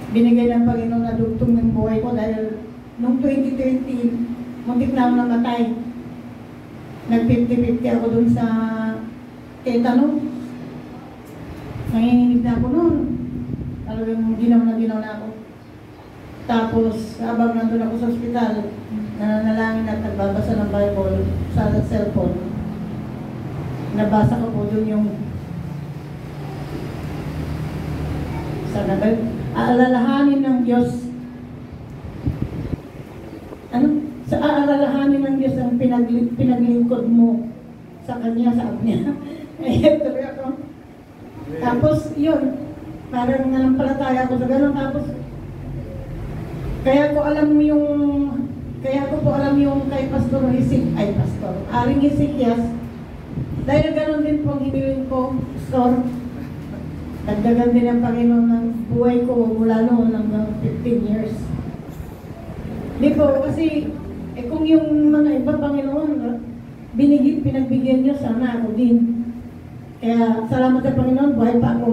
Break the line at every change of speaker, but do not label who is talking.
binigay ng Panginoon na dugtong ng buhay ko dahil noong 2020, muntik na ako namatay. Nag-50-50 ako dun sa tetano. Nanginginig na ako noon. Talagang ginaw na ako. Tapos, habang nandun ako sa ospital, nananalangin at nagbabasa ng Bible sa cellphone. Nabasa ko po dun yung sa nabal, aalalahanin ng Diyos. Sa aalalahanin ng Diyos ang pinaglingkod mo sa Kanya, sa Kanya. Ayan, tuloy ako. Tapos, yun, parang nanampalataya ako sa gano'n. Tapos, kaya ko po alam yung kay Pastor Aring Ezekias, dahil gano'n din po ang hiniling ko, Pastor. Dagdagan din ang Panginoon ng buhay ko mula noon hanggang 15 years. Di po, kasi kung yung mga iba Panginoon, pinagbigyan niyo, sana ako din. Kaya salamat sa Panginoon, buhay pa ako.